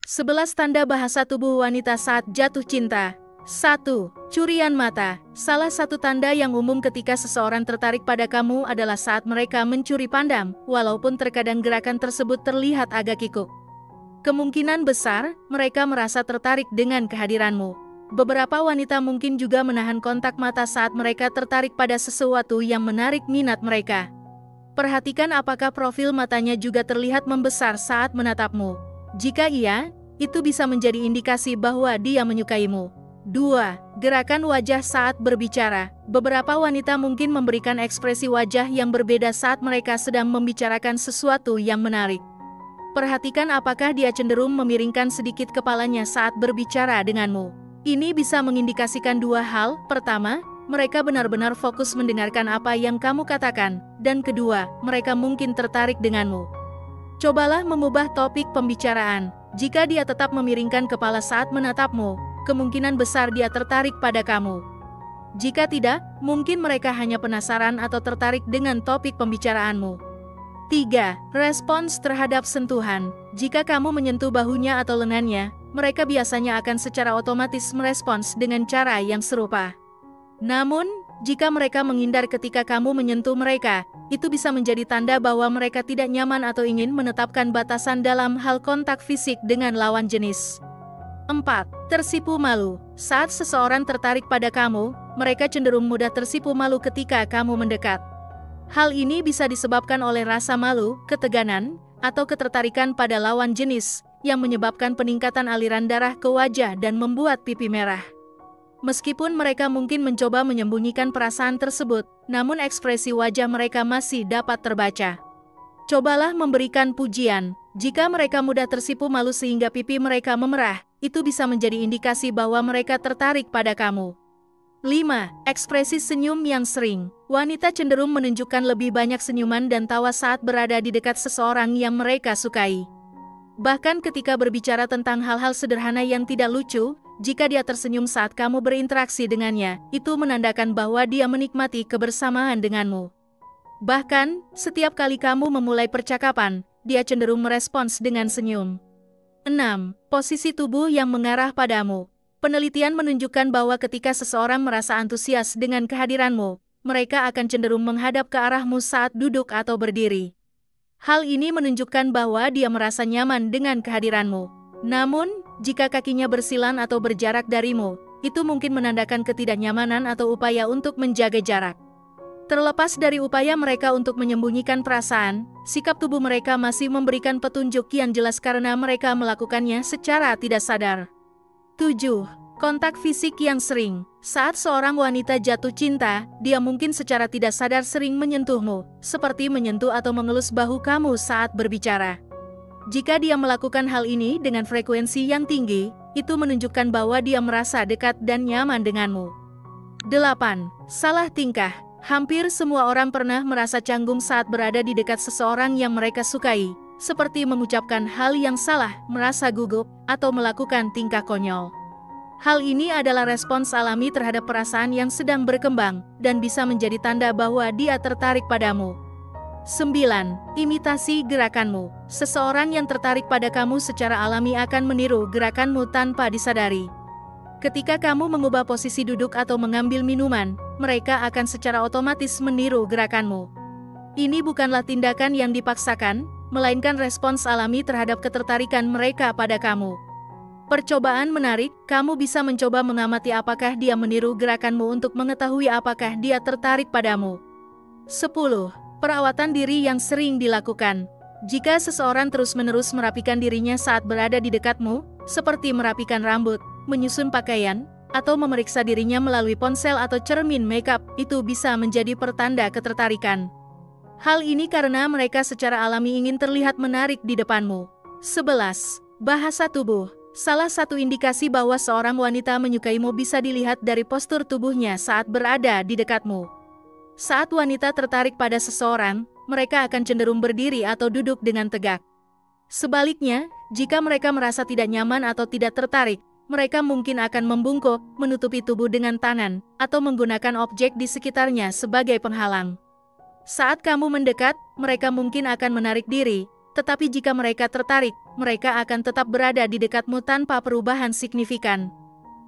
11 tanda bahasa tubuh wanita saat jatuh cinta. 1. Curian mata. Salah satu tanda yang umum ketika seseorang tertarik pada kamu adalah saat mereka mencuri pandang, walaupun terkadang gerakan tersebut terlihat agak kikuk. Kemungkinan besar, mereka merasa tertarik dengan kehadiranmu. Beberapa wanita mungkin juga menahan kontak mata saat mereka tertarik pada sesuatu yang menarik minat mereka. Perhatikan apakah profil matanya juga terlihat membesar saat menatapmu. Jika iya, itu bisa menjadi indikasi bahwa dia menyukaimu. 2. Gerakan wajah saat berbicara. Beberapa wanita mungkin memberikan ekspresi wajah yang berbeda saat mereka sedang membicarakan sesuatu yang menarik. Perhatikan apakah dia cenderung memiringkan sedikit kepalanya saat berbicara denganmu. Ini bisa mengindikasikan dua hal. Pertama, mereka benar-benar fokus mendengarkan apa yang kamu katakan. Dan kedua, mereka mungkin tertarik denganmu. Cobalah mengubah topik pembicaraan. Jika dia tetap memiringkan kepala saat menatapmu, kemungkinan besar dia tertarik pada kamu. Jika tidak, mungkin mereka hanya penasaran atau tertarik dengan topik pembicaraanmu. 3. Respons terhadap sentuhan. Jika kamu menyentuh bahunya atau lengannya, mereka biasanya akan secara otomatis merespons dengan cara yang serupa. Namun, jika mereka menghindar ketika kamu menyentuh mereka, itu bisa menjadi tanda bahwa mereka tidak nyaman atau ingin menetapkan batasan dalam hal kontak fisik dengan lawan jenis. 4. Tersipu malu. Saat seseorang tertarik pada kamu, mereka cenderung mudah tersipu malu ketika kamu mendekat. Hal ini bisa disebabkan oleh rasa malu, ketegangan, atau ketertarikan pada lawan jenis, yang menyebabkan peningkatan aliran darah ke wajah dan membuat pipi merah. Meskipun mereka mungkin mencoba menyembunyikan perasaan tersebut, namun ekspresi wajah mereka masih dapat terbaca. Cobalah memberikan pujian. Jika mereka mudah tersipu malu sehingga pipi mereka memerah, itu bisa menjadi indikasi bahwa mereka tertarik pada kamu. 5. Ekspresi senyum yang sering. Wanita cenderung menunjukkan lebih banyak senyuman dan tawa saat berada di dekat seseorang yang mereka sukai. Bahkan ketika berbicara tentang hal-hal sederhana yang tidak lucu, jika dia tersenyum saat kamu berinteraksi dengannya, itu menandakan bahwa dia menikmati kebersamaan denganmu. Bahkan, setiap kali kamu memulai percakapan, dia cenderung merespons dengan senyum. 6. Posisi tubuh yang mengarah padamu. Penelitian menunjukkan bahwa ketika seseorang merasa antusias dengan kehadiranmu, mereka akan cenderung menghadap ke arahmu saat duduk atau berdiri. Hal ini menunjukkan bahwa dia merasa nyaman dengan kehadiranmu. Namun, jika kakinya bersilang atau berjarak darimu, itu mungkin menandakan ketidaknyamanan atau upaya untuk menjaga jarak. Terlepas dari upaya mereka untuk menyembunyikan perasaan, sikap tubuh mereka masih memberikan petunjuk yang jelas karena mereka melakukannya secara tidak sadar. 7. Kontak fisik yang sering. Saat seorang wanita jatuh cinta, dia mungkin secara tidak sadar sering menyentuhmu, seperti menyentuh atau mengelus bahu kamu saat berbicara. Jika dia melakukan hal ini dengan frekuensi yang tinggi, itu menunjukkan bahwa dia merasa dekat dan nyaman denganmu. 8. Salah tingkah. Hampir semua orang pernah merasa canggung saat berada di dekat seseorang yang mereka sukai, seperti mengucapkan hal yang salah, merasa gugup, atau melakukan tingkah konyol. Hal ini adalah respons alami terhadap perasaan yang sedang berkembang, dan bisa menjadi tanda bahwa dia tertarik padamu. 9. Imitasi gerakanmu. Seseorang yang tertarik pada kamu secara alami akan meniru gerakanmu tanpa disadari. Ketika kamu mengubah posisi duduk atau mengambil minuman, mereka akan secara otomatis meniru gerakanmu. Ini bukanlah tindakan yang dipaksakan, melainkan respons alami terhadap ketertarikan mereka pada kamu. Percobaan menarik, kamu bisa mencoba mengamati apakah dia meniru gerakanmu untuk mengetahui apakah dia tertarik padamu. 10. Perawatan diri yang sering dilakukan. Jika seseorang terus-menerus merapikan dirinya saat berada di dekatmu, seperti merapikan rambut, menyusun pakaian, atau memeriksa dirinya melalui ponsel atau cermin makeup, itu bisa menjadi pertanda ketertarikan. Hal ini karena mereka secara alami ingin terlihat menarik di depanmu. 11. Bahasa tubuh. Salah satu indikasi bahwa seorang wanita menyukaimu bisa dilihat dari postur tubuhnya saat berada di dekatmu. Saat wanita tertarik pada seseorang, mereka akan cenderung berdiri atau duduk dengan tegak. Sebaliknya, jika mereka merasa tidak nyaman atau tidak tertarik, mereka mungkin akan membungkuk, menutupi tubuh dengan tangan, atau menggunakan objek di sekitarnya sebagai penghalang. Saat kamu mendekat, mereka mungkin akan menarik diri, tetapi jika mereka tertarik, mereka akan tetap berada di dekatmu tanpa perubahan signifikan.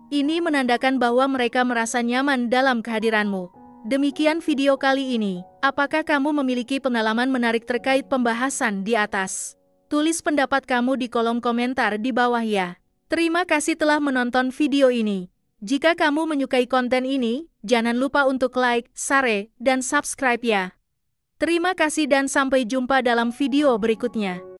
Ini menandakan bahwa mereka merasa nyaman dalam kehadiranmu. Demikian video kali ini. Apakah kamu memiliki pengalaman menarik terkait pembahasan di atas? Tulis pendapat kamu di kolom komentar di bawah ya. Terima kasih telah menonton video ini. Jika kamu menyukai konten ini, jangan lupa untuk like, share, dan subscribe ya. Terima kasih dan sampai jumpa dalam video berikutnya.